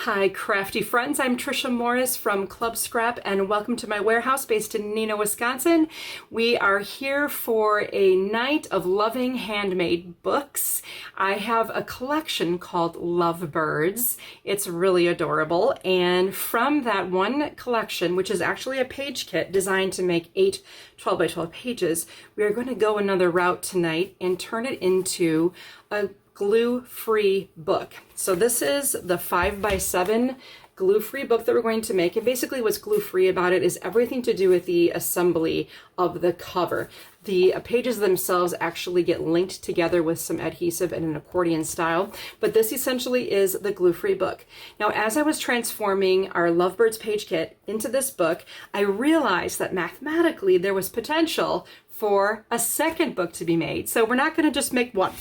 Hi crafty friends, I'm Tricia Morris from Club Scrap and welcome to my warehouse based in Neenah, Wisconsin. We are here for a night of loving handmade books. I have a collection called Lovebirds. It's really adorable, and from that one collection, which is actually a page kit designed to make 8 12 by 12 pages, we are going to go another route tonight and turn it into a glue-free book. So this is the 5 by 7 glue-free book that we're going to make, and basically what's glue-free about it is everything to do with the assembly of the cover. The pages themselves actually get linked together with some adhesive in an accordion style, but this essentially is the glue-free book. Now, as I was transforming our Lovebirds page kit into this book, I realized that mathematically there was potential for a second book to be made. So we're not going to just make one.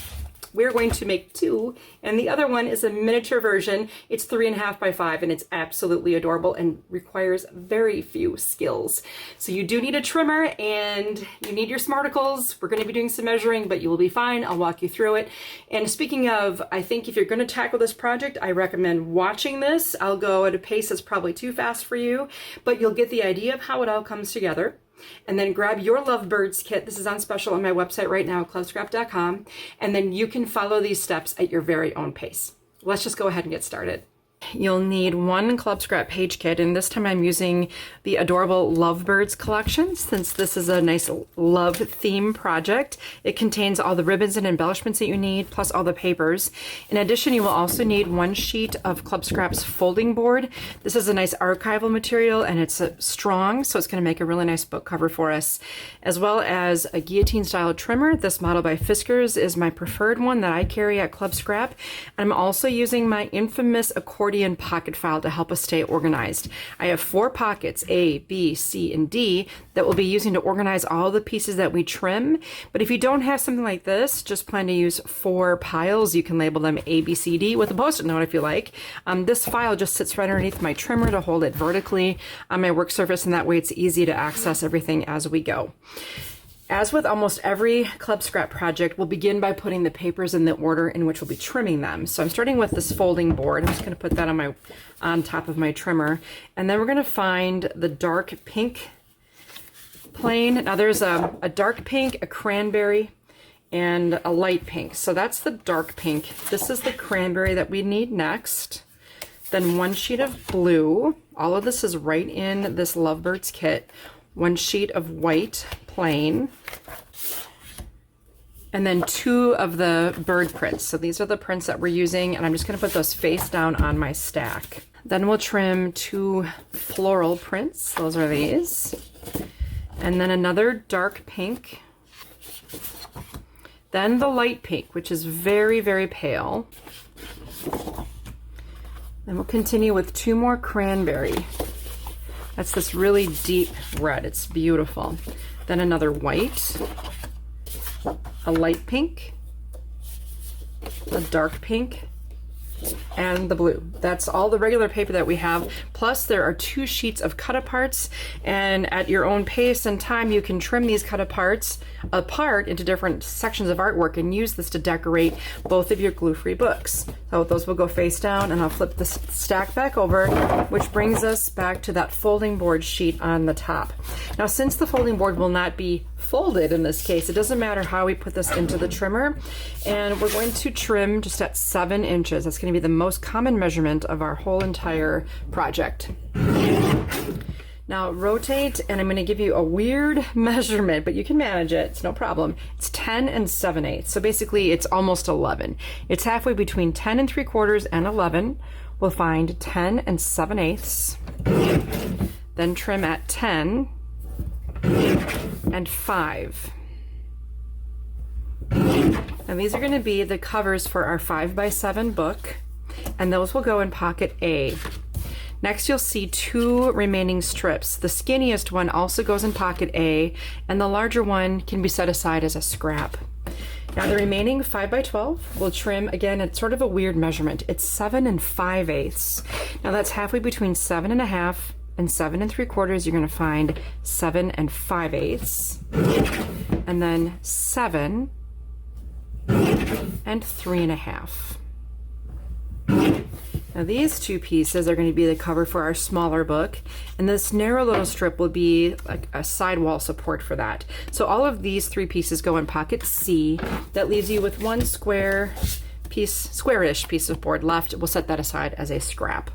We're going to make 2, and the other one is a miniature version. It's 3.5 by 5, and it's absolutely adorable and requires very few skills. So you do need a trimmer, and you need your smarticles. We're going to be doing some measuring, but you will be fine. I'll walk you through it. And speaking of, I think if you're going to tackle this project, I recommend watching this. I'll go at a pace that's probably too fast for you, but you'll get the idea of how it all comes together. And then grab your Lovebirds kit. This is on special on my website right now, clubscrap.com. And then you can follow these steps at your very own pace. Let's just go ahead and get started. You'll need 1 Club Scrap page kit, and this time I'm using the adorable Lovebirds collection since this is a nice love theme project. It contains all the ribbons and embellishments that you need, plus all the papers. In addition, you will also need 1 sheet of Club Scrap's folding board. This is a nice archival material, and it's strong, so it's going to make a really nice book cover for us, as well as a guillotine style trimmer. This model by Fiskars is my preferred one that I carry at Club Scrap. I'm also using my infamous accordion pocket file to help us stay organized. I have 4 pockets, A, B, C, and D, that we'll be using to organize all the pieces that we trim. But if you don't have something like this, just plan to use 4 piles. You can label them A, B, C, D with a post-it note if you like. This file just sits right underneath my trimmer to hold it vertically on my work surface, and that way it's easy to access everything as we go. As with almost every Club Scrap project, we'll begin by putting the papers in the order in which we'll be trimming them. So I'm starting with this folding board. I'm just going to put that on top of my trimmer. And then we're going to find the dark pink plain. Now there's a dark pink, a cranberry, and a light pink. So that's the dark pink. This is the cranberry that we need next. Then 1 sheet of blue. All of this is right in this Lovebirds kit. 1 sheet of white plain, and then 2 of the bird prints. So these are the prints that we're using, and I'm just going to put those face down on my stack. Then we'll trim 2 floral prints. Those are these. And then another dark pink. Then the light pink, which is very, very pale. Then we'll continue with 2 more cranberry. That's this really deep red. It's beautiful. Then another white, a light pink, a dark pink, and the blue. That's all the regular paper that we have. Plus there are 2 sheets of cut aparts, and at your own pace and time you can trim these cut aparts apart into different sections of artwork and use this to decorate both of your glue-free books. So those will go face down, and I'll flip the stack back over, which brings us back to that folding board sheet on the top. Now, since the folding board will not be folded in this case, it doesn't matter how we put this into the trimmer, and we're going to trim just at 7 inches. That's going to be the most common measurement of our whole entire project. Now rotate, and I'm going to give you a weird measurement, but you can manage it. It's no problem. It's 10 7/8. So basically it's almost 11. It's halfway between 10 3/4 and 11. We'll find 10 7/8. Then trim at 10 and 5. And these are going to be the covers for our 5 by 7 book, and those will go in pocket A. Next, you'll see 2 remaining strips. The skinniest one also goes in pocket A, and the larger one can be set aside as a scrap. Now the remaining 5 by 12 we'll trim, again, it's sort of a weird measurement. It's 7 5/8. Now that's halfway between 7 1/2 and 7 3/4. You're going to find 7 5/8, and then 7 and 3 1/2. Now these two pieces are going to be the cover for our smaller book, and this narrow little strip will be like a sidewall support for that. So all of these three pieces go in pocket C. That leaves you with one squarish piece of board left. We'll set that aside as a scrap.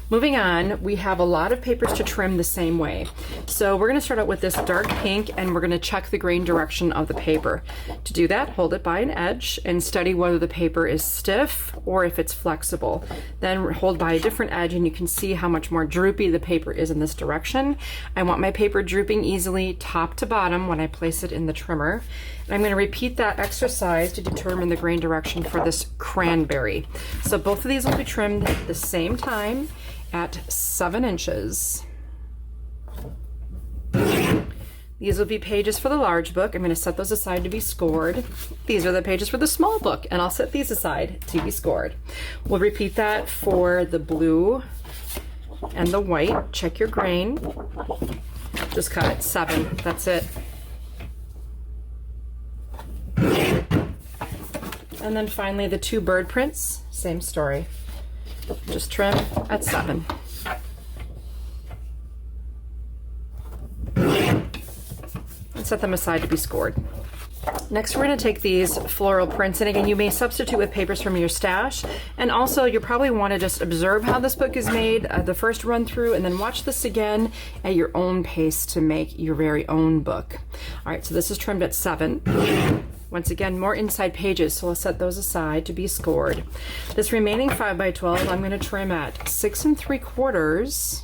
Moving on, we have a lot of papers to trim the same way. So we're gonna start out with this dark pink, and we're gonna check the grain direction of the paper. To do that, hold it by an edge and study whether the paper is stiff or if it's flexible. Then hold by a different edge and you can see how much more droopy the paper is in this direction. I want my paper drooping easily top to bottom when I place it in the trimmer. And I'm gonna repeat that exercise to determine the grain direction for this cranberry. So both of these will be trimmed at the same time at 7 inches. These will be pages for the large book. I'm going to set those aside to be scored. These are the pages for the small book, and I'll set these aside to be scored. We'll repeat that for the blue and the white. Check your grain. Just cut it 7. That's it. And then finally the 2 bird prints, same story. Just trim at 7. And set them aside to be scored. Next, we're going to take these floral prints, and again, you may substitute with papers from your stash, and also you probably want to just observe how this book is made the first run through, and then watch this again at your own pace to make your very own book. All right, so this is trimmed at 7. Once again, more inside pages, so I'll set those aside to be scored. This remaining 5 by 12, I'm going to trim at 6 3/4,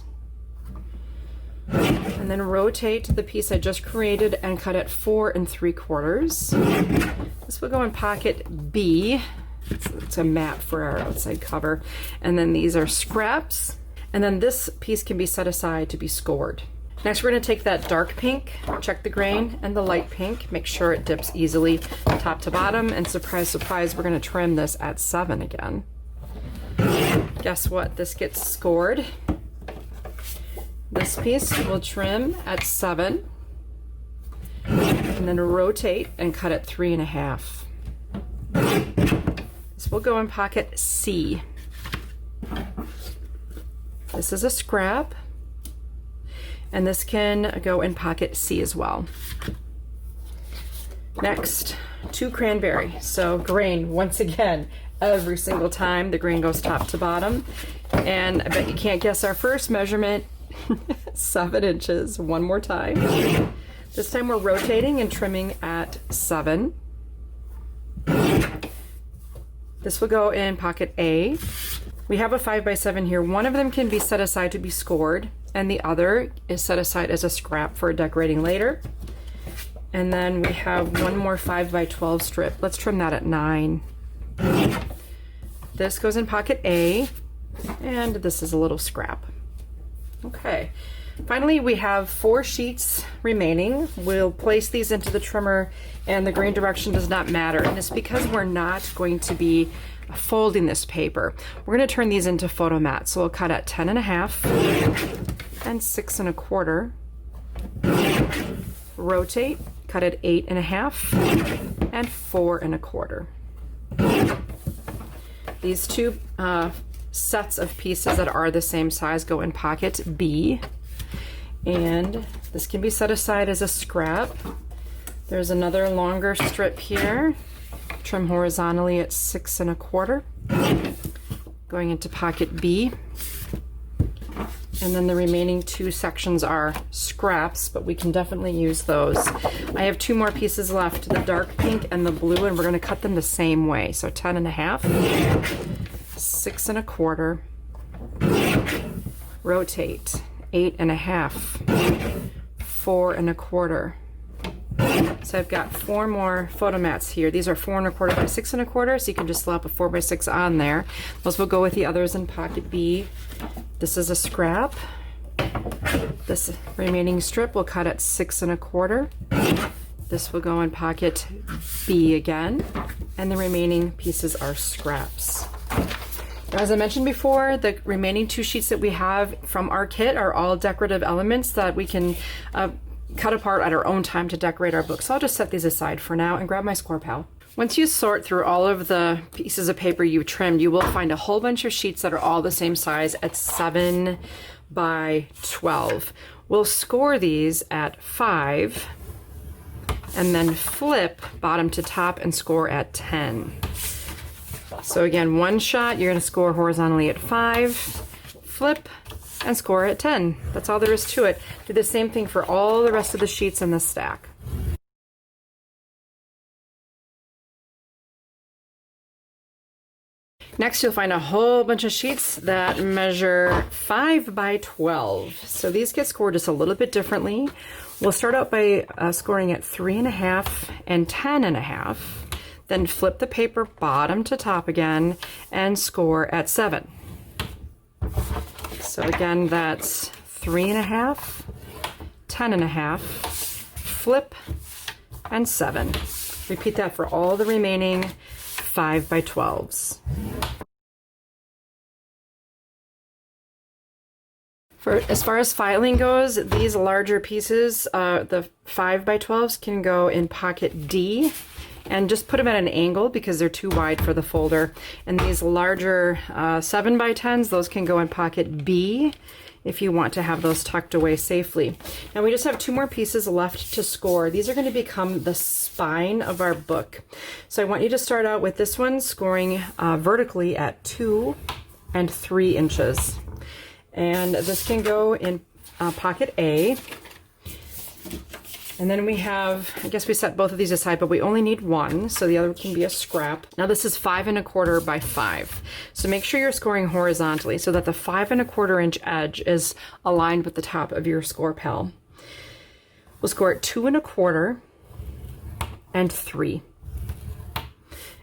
and then rotate the piece I just created and cut at 4 3/4. This will go in pocket B. It's a map for our outside cover. And then these are scraps. And then this piece can be set aside to be scored. Next, we're going to take that dark pink, check the grain, and the light pink, make sure it dips easily top to bottom, and surprise, surprise, we're going to trim this at 7 again. Guess what? This gets scored. This piece will trim at 7, and then rotate and cut at 3 1/2. This will go in pocket C. This is a scrap, and this can go in pocket C as well. Next, 2 cranberry. So grain, once again, every single time the grain goes top to bottom. And I bet you can't guess our first measurement. 7 inches. One more time. This time we're rotating and trimming at 7. This will go in pocket A. We have a 5 by 7 here. One of them can be set aside to be scored, and the other is set aside as a scrap for decorating later. And then we have one more 5 by 12 strip. Let's trim that at 9. This goes in pocket A, and this is a little scrap. Okay, finally we have 4 sheets remaining. We'll place these into the trimmer, and the grain direction does not matter, and it's because we're not going to be folding this paper. We're going to turn these into photo mats, so we'll cut at 10 1/2 and 6 1/4. Rotate, cut at 8 1/2 and 4 1/4. These 2 sets of pieces that are the same size go in pocket B, and this can be set aside as a scrap. There's another longer strip here. Trim horizontally at 6 1/4, going into pocket B. And then the remaining 2 sections are scraps, but we can definitely use those. I have 2 more pieces left, the dark pink and the blue, and we're going to cut them the same way. So 10 1/2, 6 1/4, rotate, 8 1/2, 4 1/4. So I've got 4 more photo mats here. These are 4 1/4 by 6 1/4, so you can just slap a 4 by 6 on there. Those will go with the others in pocket B. This is a scrap. This remaining strip will cut at 6 1/4. This will go in pocket B again, and the remaining pieces are scraps. As I mentioned before, the remaining 2 sheets that we have from our kit are all decorative elements that we can cut apart at our own time to decorate our book. So I'll just set these aside for now and grab my score pal. Once you sort through all of the pieces of paper you've trimmed, you will find a whole bunch of sheets that are all the same size at 7 by 12. We'll score these at 5 and then flip bottom to top and score at 10. So again, one shot, you're going to score horizontally at 5, flip, and score at 10. That's all there is to it. Do the same thing for all the rest of the sheets in the stack. Next, you'll find a whole bunch of sheets that measure 5 by 12. So these get scored just a little bit differently. We'll start out by scoring at 3.5 and 10.5. Then flip the paper bottom to top again and score at 7. So again, that's 3.5, 10.5, flip, and 7. Repeat that for all the remaining 5 by 12s. As far as filing goes, these larger pieces, the 5 by 12s can go in pocket D, and just put them at an angle because they're too wide for the folder. And these larger 7 by 10s, those can go in pocket B if you want to have those tucked away safely. Now we just have 2 more pieces left to score. These are going to become the spine of our book. So I want you to start out with this one scoring vertically at 2 and 3 inches. And this can go in pocket A. And then we have, I guess we set both of these aside, but we only need one, so the other can be a scrap. Now this is 5.25 by 5. So make sure you're scoring horizontally so that the 5.25 inch edge is aligned with the top of your score pal. We'll score at 2.25 and 3.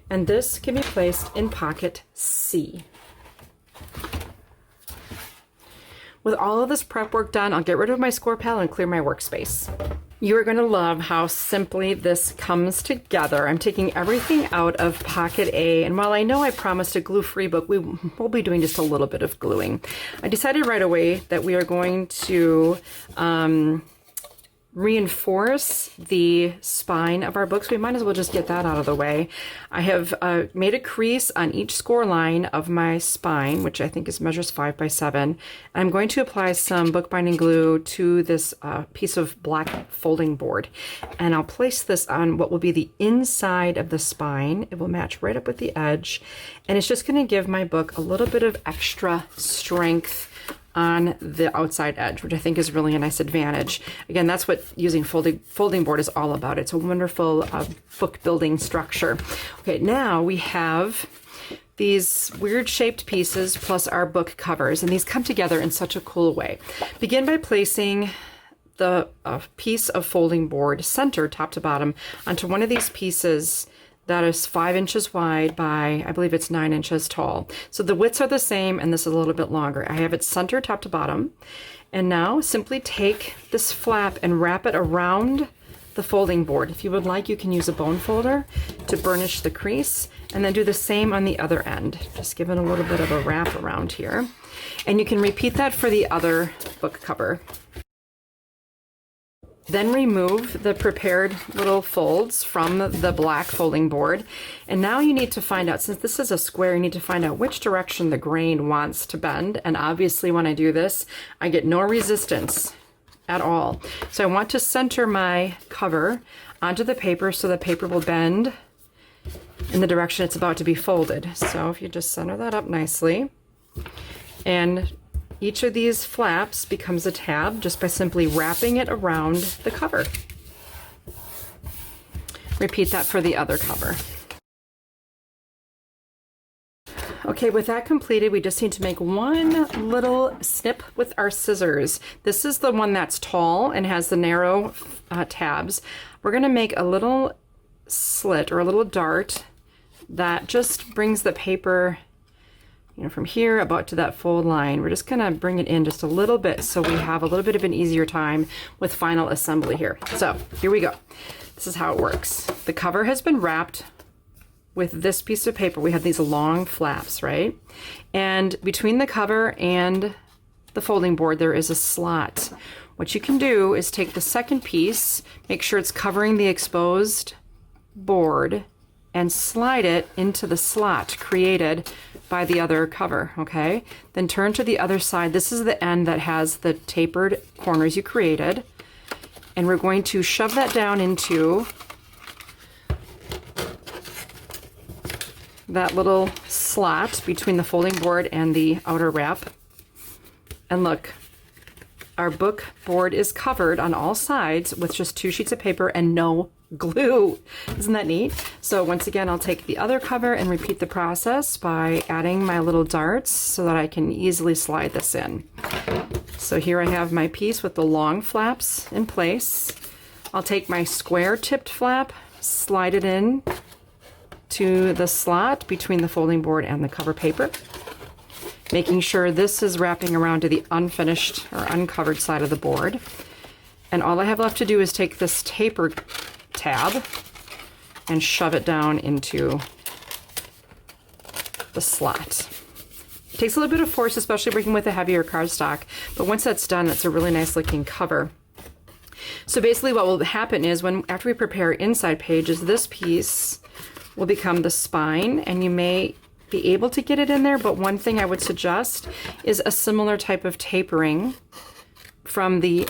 And this can be placed in pocket C. With all of this prep work done, I'll get rid of my score pal and clear my workspace. You are going to love how simply this comes together. I'm taking everything out of pocket A, and while I know I promised a glue-free book, we will be doing just a little bit of gluing. I decided right away that we are going to reinforce the spine of our books. We might as well just get that out of the way. I have made a crease on each score line of my spine, which I think measures 5 by 7. I'm going to apply some bookbinding glue to this piece of black folding board, and I'll place this on what will be the inside of the spine. It will match right up with the edge, and it's just going to give my book a little bit of extra strength on the outside edge, which I think is really a nice advantage. Again, that's what using folding board is all about. It's a wonderful book building structure. Okay, now we have these weird shaped pieces plus our book covers, and these come together in such a cool way. Begin by placing the piece of folding board center top to bottom onto one of these pieces that is 5 inches wide by, I believe it's 9 inches tall. So the widths are the same, and this is a little bit longer. I have it centered top to bottom. And now simply take this flap and wrap it around the folding board. If you would like, you can use a bone folder to burnish the crease, and then do the same on the other end. Just give it a little bit of a wrap around here. And you can repeat that for the other book cover. Then remove the prepared little folds from the black folding board. And now you need to find out, since this is a square, you need to find out which direction the grain wants to bend. And obviously when I do this, I get no resistance at all. So I want to center my cover onto the paper so the paper will bend in the direction it's about to be folded. So if you just center that up nicely, and each of these flaps becomes a tab just by simply wrapping it around the cover. Repeat that for the other cover. Okay, with that completed, we just need to make one little snip with our scissors. This is the one that's tall and has the narrow tabs. We're going to make a little slit or a little dart that just brings the paper, from here about to that fold line. We're just gonna bring it in just a little bit so we have a little bit of an easier time with final assembly here. So here we go. This is how it works. The cover has been wrapped with this piece of paper. We have these long flaps, right? And between the cover and the folding board, there is a slot. What you can do is take the second piece, make sure it's covering the exposed board, and slide it into the slot created by the other cover, okay? Then turn to the other side. This is the end that has the tapered corners you created. And we're going to shove that down into that little slot between the folding board and the outer wrap. And look, our book board is covered on all sides with just 2 sheets of paper and no glue. Isn't that neat? So once again, I'll take the other cover and repeat the process by adding my little darts so that I can easily slide this in. So here I have my piece with the long flaps in place. I'll take my square tipped flap, slide it in to the slot between the folding board and the cover paper, making sure this is wrapping around to the unfinished or uncovered side of the board. And all I have left to do is take this taper tab and shove it down into the slot. It takes a little bit of force, especially working with a heavier cardstock, but once that's done, it's a really nice looking cover. So basically what will happen is after we prepare inside pages, this piece will become the spine, and you may be able to get it in there, but one thing I would suggest is a similar type of tapering from the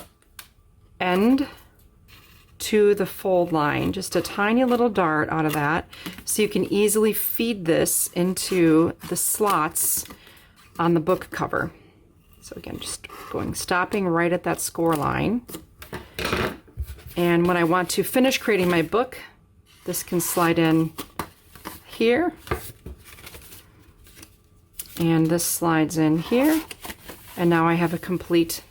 end to the fold line, just a tiny little dart out of that, so you can easily feed this into the slots on the book cover. So again, just stopping right at that score line. And when I want to finish creating my book, this can slide in here, and this slides in here, and now I have a complete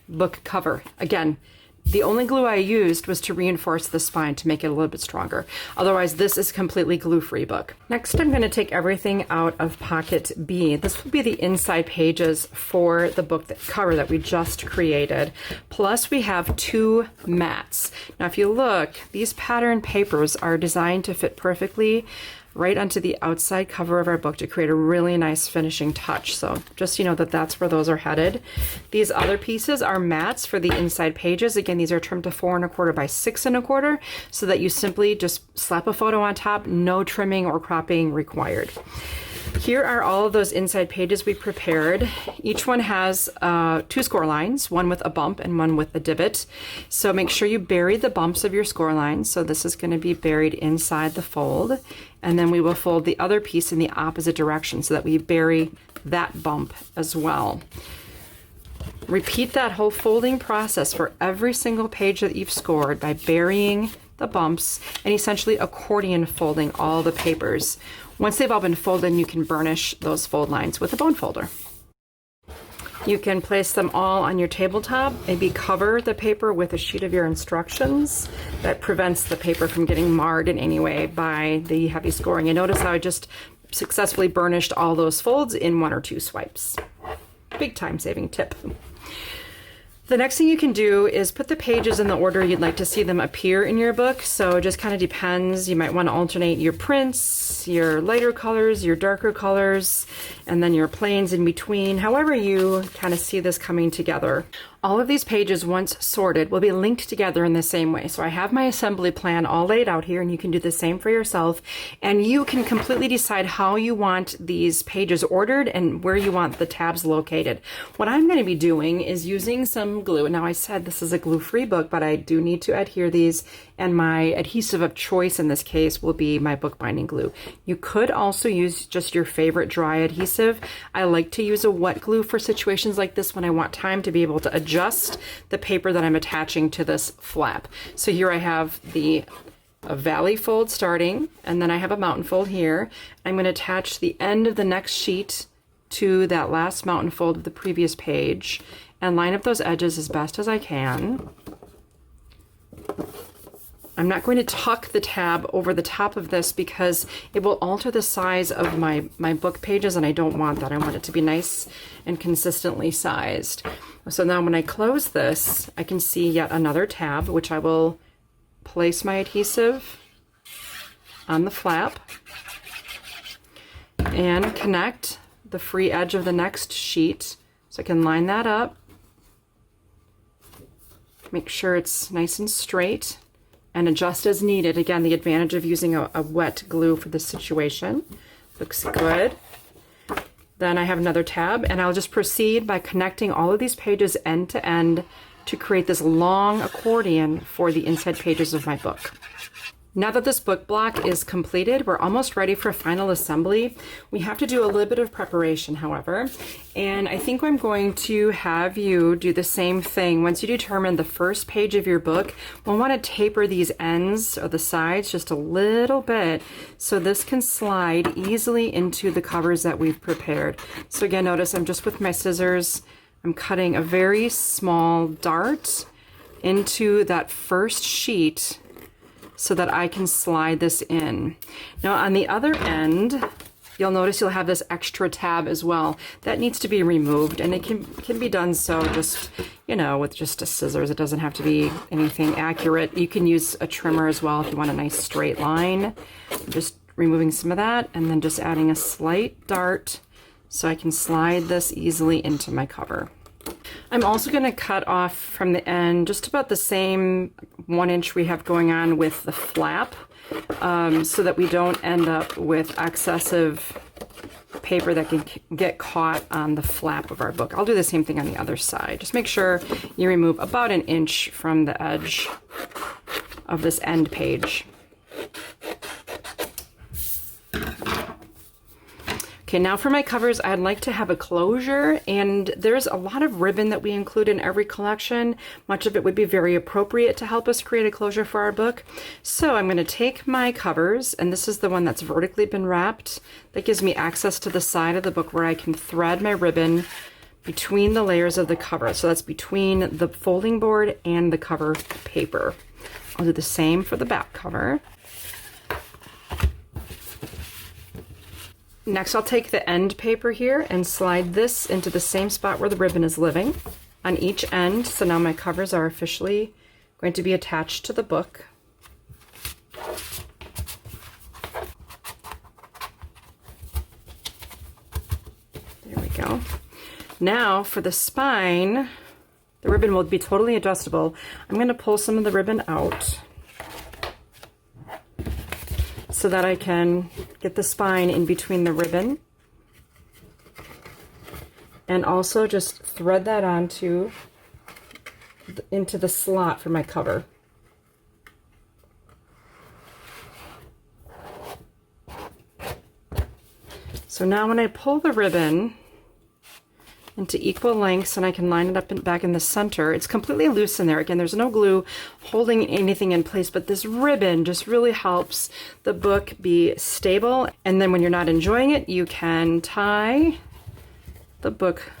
book cover. Again, the only glue I used was to reinforce the spine to make it a little bit stronger. Otherwise, this is a completely glue-free book. Next, I'm going to take everything out of pocket B. This will be the inside pages for the book cover that we just created. Plus, we have 2 mats. Now, if you look, these pattern papers are designed to fit perfectly right onto the outside cover of our book to create a really nice finishing touch. So just you know that's where those are headed. These other pieces are mats for the inside pages. Again, these are trimmed to 4 1/4 by 6 1/4 so that you simply just slap a photo on top, no trimming or cropping required. Here are all of those inside pages we prepared. Each one has 2 score lines, one with a bump and one with a divot. So make sure you bury the bumps of your score lines. So this is going to be buried inside the fold. And then we will fold the other piece in the opposite direction so that we bury that bump as well. Repeat that whole folding process for every single page that you've scored by burying the bumps and essentially accordion folding all the papers. Once they've all been folded, you can burnish those fold lines with a bone folder. You can place them all on your tabletop, maybe cover the paper with a sheet of your instructions that prevents the paper from getting marred in any way by the heavy scoring. And notice how I just successfully burnished all those folds in 1 or 2 swipes. Big time saving tip. The next thing you can do is put the pages in the order you'd like to see them appear in your book. So it just kind of depends. You might want to alternate your prints, your lighter colors, your darker colors, and then your plains in between, however you kind of see this coming together. All of these pages, once sorted, will be linked together in the same way. So I have my assembly plan all laid out here, and you can do the same for yourself. And you can completely decide how you want these pages ordered and where you want the tabs located. What I'm going to be doing is using some glue. Now, I said this is a glue-free book, but I do need to adhere these, and my adhesive of choice in this case will be my bookbinding glue. You could also use just your favorite dry adhesive. I like to use a wet glue for situations like this when I want time to be able to adjust the paper that I'm attaching to this flap. So here I have a valley fold starting, and then I have a mountain fold here. I'm going to attach the end of the next sheet to that last mountain fold of the previous page and line up those edges as best as I can. I'm not going to tuck the tab over the top of this because it will alter the size of my book pages, and I don't want that. I want it to be nice and consistently sized. So now when I close this, I can see yet another tab, which I will place my adhesive on the flap and connect the free edge of the next sheet. So I can line that up, make sure it's nice and straight, and adjust as needed. Again, the advantage of using a wet glue for this situation. Looks good. Then I have another tab, and I'll just proceed by connecting all of these pages end to end to create this long accordion for the inside pages of my book. Now that this book block is completed, we're almost ready for final assembly. We have to do a little bit of preparation, however, and I think I'm going to have you do the same thing. Once you determine the first page of your book, we'll want to taper these ends or the sides just a little bit so this can slide easily into the covers that we've prepared. So again, notice I'm just with my scissors, I'm cutting a very small dart into that first sheet so that I can slide this in. Now on the other end, you'll notice you'll have this extra tab as well. That needs to be removed, and it can be done so just, you know, with just a scissors. It doesn't have to be anything accurate. You can use a trimmer as well if you want a nice straight line. Just removing some of that and then just adding a slight dart so I can slide this easily into my cover. I'm also going to cut off from the end just about the same 1 inch we have going on with the flap, so that we don't end up with excessive paper that can get caught on the flap of our book. I'll do the same thing on the other side. Just make sure you remove about 1 inch from the edge of this end page. Okay, now for my covers, I'd like to have a closure, and there's a lot of ribbon that we include in every collection. Much of it would be very appropriate to help us create a closure for our book. So I'm going to take my covers, and this is the one that's vertically been wrapped. That gives me access to the side of the book where I can thread my ribbon between the layers of the cover. So that's between the folding board and the cover paper. I'll do the same for the back cover. Next, I'll take the end paper here and slide this into the same spot where the ribbon is living on each end. So now my covers are officially going to be attached to the book. There we go. Now for the spine, the ribbon will be totally adjustable. I'm going to pull some of the ribbon out so that I can get the spine in between the ribbon, and also just thread that onto into the slot for my cover. So now when I pull the ribbon into equal lengths and I can line it up and back in the center, it's completely loose in there. Again, there's no glue holding anything in place, but this ribbon just really helps the book be stable. And then when you're not enjoying it, you can tie the book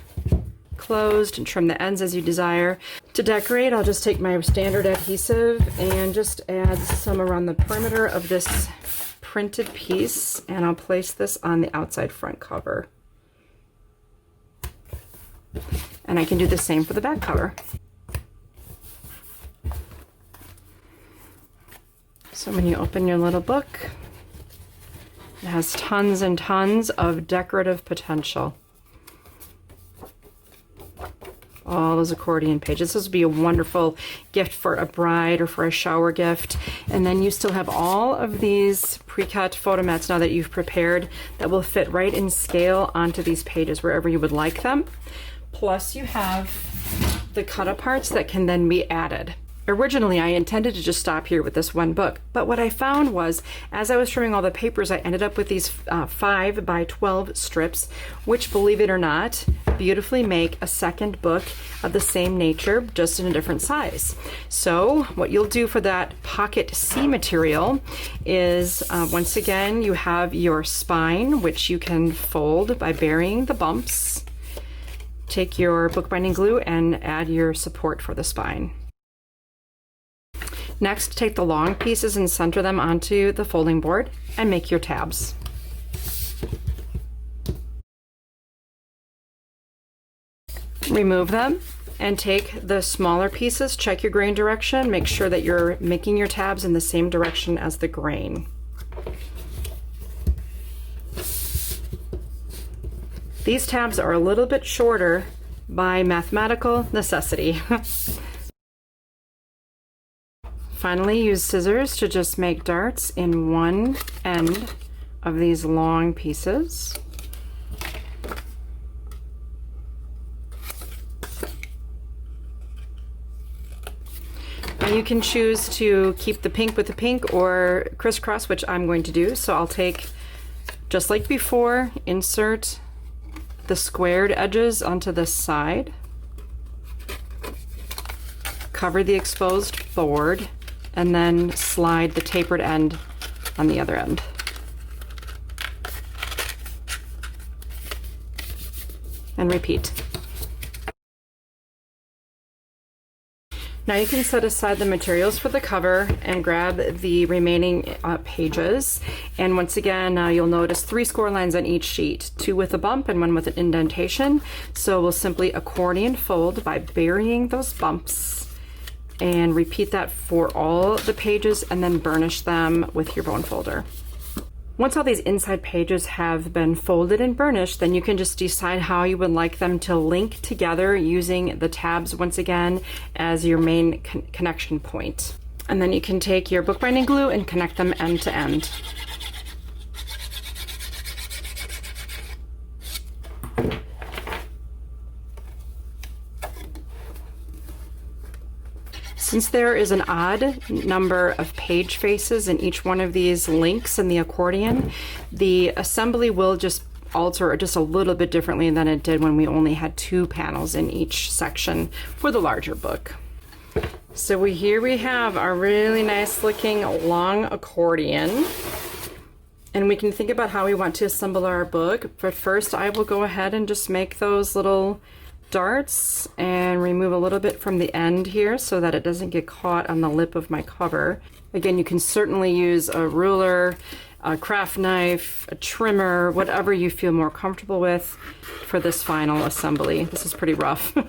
closed and trim the ends as you desire. To decorate, I'll just take my standard adhesive and just add some around the perimeter of this printed piece, and I'll place this on the outside front cover. And I can do the same for the back cover. So when you open your little book, it has tons and tons of decorative potential. All those accordion pages. This would be a wonderful gift for a bride or for a shower gift. And then you still have all of these pre-cut photo mats now that you've prepared that will fit right in scale onto these pages wherever you would like them. Plus you have the cut parts that can then be added. Originally, I intended to just stop here with this one book, but what I found was, as I was trimming all the papers, I ended up with these 5 by 12 strips, which, believe it or not, beautifully make a second book of the same nature, just in a different size. So what you'll do for that pocket C material is, once again, you have your spine, which you can fold by burying the bumps. Take your bookbinding glue and add your support for the spine. Next, take the long pieces and center them onto the folding board and make your tabs. Remove them and take the smaller pieces, check your grain direction, make sure that you're making your tabs in the same direction as the grain. These tabs are a little bit shorter by mathematical necessity. Finally, use scissors to just make darts in one end of these long pieces. Now you can choose to keep the pink with the pink or crisscross, which I'm going to do. So I'll take, just like before, insert the squared edges onto this side, cover the exposed board, and then slide the tapered end on the other end. And repeat. Now you can set aside the materials for the cover and grab the remaining pages. And once again, you'll notice 3 score lines on each sheet, 2 with a bump and 1 with an indentation. So we'll simply accordion fold by burying those bumps and repeat that for all the pages and then burnish them with your bone folder. Once all these inside pages have been folded and burnished, then you can just decide how you would like them to link together using the tabs once again as your main connection point. And then you can take your bookbinding glue and connect them end to end. Since there is an odd number of page faces in each one of these links in the accordion, the assembly will just alter just a little bit differently than it did when we only had 2 panels in each section for the larger book. So here we have our really nice looking long accordion. And we can think about how we want to assemble our book. But first I will go ahead and just make those little darts and remove a little bit from the end here so that it doesn't get caught on the lip of my cover. Again, you can certainly use a ruler, a craft knife, a trimmer, whatever you feel more comfortable with for this final assembly. This is pretty rough. All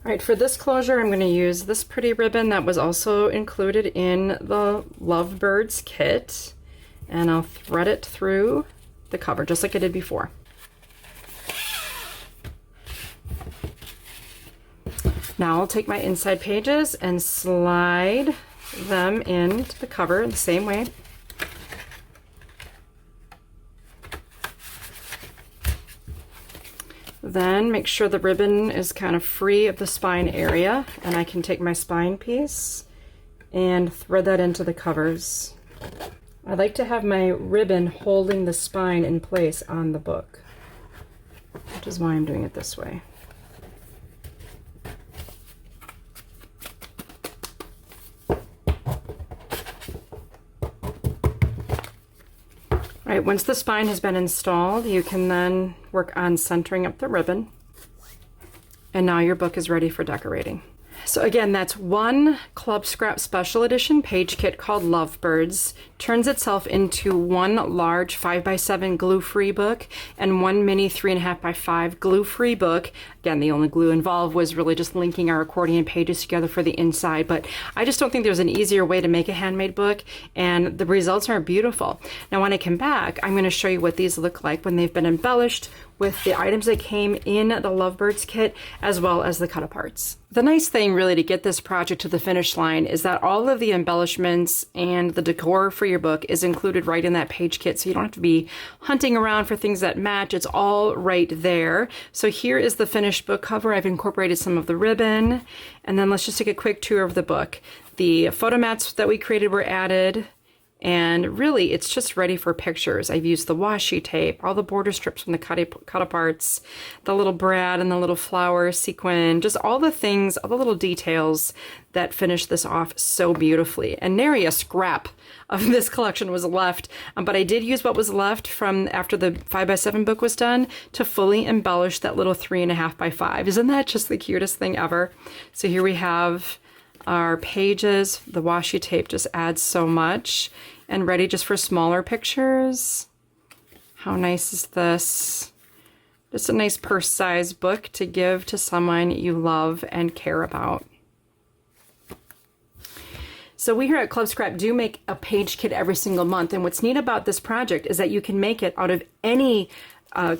right, for this closure, I'm going to use this pretty ribbon that was also included in the Lovebirds kit, and I'll thread it through the cover just like I did before. Now I'll take my inside pages and slide them into the cover the same way. Then make sure the ribbon is kind of free of the spine area, and I can take my spine piece and thread that into the covers. I like to have my ribbon holding the spine in place on the book, which is why I'm doing it this way. All right, once the spine has been installed, you can then work on centering up the ribbon. And now your book is ready for decorating. So again, that's one Club Scrap Special Edition page kit called Lovebirds. Turns itself into one large 5x7 glue-free book and one mini 3.5x5 glue-free book. Again, the only glue involved was really just linking our accordion pages together for the inside, but I just don't think there's an easier way to make a handmade book, and the results are beautiful. Now when I come back, I'm going to show you what these look like when they've been embellished with the items that came in the Lovebirds kit, as well as the cut-aparts. The nice thing really to get this project to the finish line is that all of the embellishments and the decor for your book is included right in that page kit, so you don't have to be hunting around for things that match. It's all right there. So here is the finished book cover. I've incorporated some of the ribbon, and then let's just take a quick tour of the book. The photo mats that we created were added, and really it's just ready for pictures. I've used the washi tape, all the border strips from the cut-aparts, the little brad and the little flower sequin, just all the things, all the little details that finish this off so beautifully. And nary a scrap of this collection was left, but I did use what was left from after the 5x7 book was done to fully embellish that little 3.5x5. Isn't that just the cutest thing ever? So here we have our pages. The washi tape just adds so much, and ready just for smaller pictures. How nice is this? Just a nice purse-sized book to give to someone you love and care about. So we here at Club Scrap do make a page kit every single month, and what's neat about this project is that you can make it out of any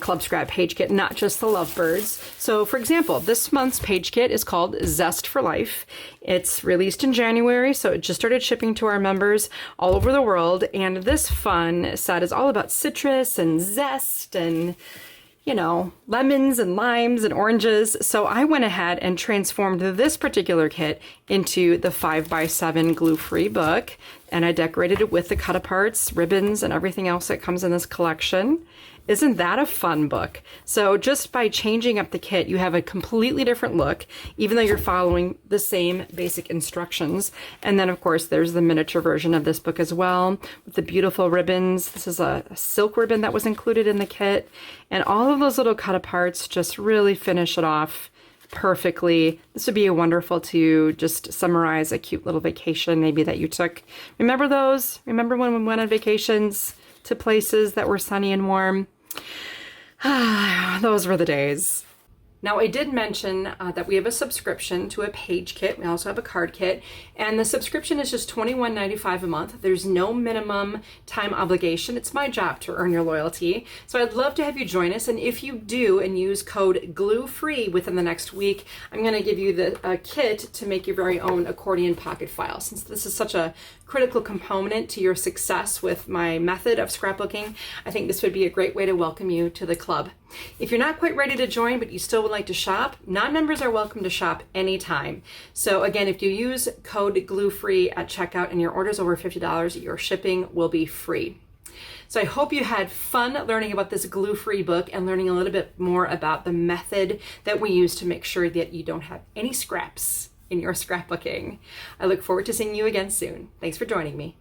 Club Scrap page kit, not just the lovebirds. So for example, this month's page kit is called Zest for Life. It's released in January, so it just started shipping to our members all over the world. And this fun set is all about citrus and zest and, you know, lemons and limes and oranges. So I went ahead and transformed this particular kit into the 5x7 glue-free book, and I decorated it with the cut-aparts, ribbons, and everything else that comes in this collection. Isn't that a fun book? So just by changing up the kit, you have a completely different look, even though you're following the same basic instructions. And then of course, there's the miniature version of this book as well, with the beautiful ribbons. This is a silk ribbon that was included in the kit. And all of those little cut-aparts just really finish it off perfectly. This would be wonderful to just summarize a cute little vacation maybe that you took. Remember those? Remember when we went on vacations to places that were sunny and warm? Those were the days. Now, I did mention that we have a subscription to a page kit. We also have a card kit, and the subscription is just $21.95 a month. There's no minimum time obligation. It's my job to earn your loyalty. So I'd love to have you join us, and if you do and use code GLUEFREE within the next week, I'm going to give you the kit to make your very own accordion pocket file. Since this is such a critical component to your success with my method of scrapbooking, I think this would be a great way to welcome you to the club. If you're not quite ready to join, but you still would like to shop, non-members are welcome to shop anytime. So again, if you use code GLUEFREE at checkout and your order's over $50, your shipping will be free. So I hope you had fun learning about this glue-free book and learning a little bit more about the method that we use to make sure that you don't have any scraps in your scrapbooking. I look forward to seeing you again soon. Thanks for joining me.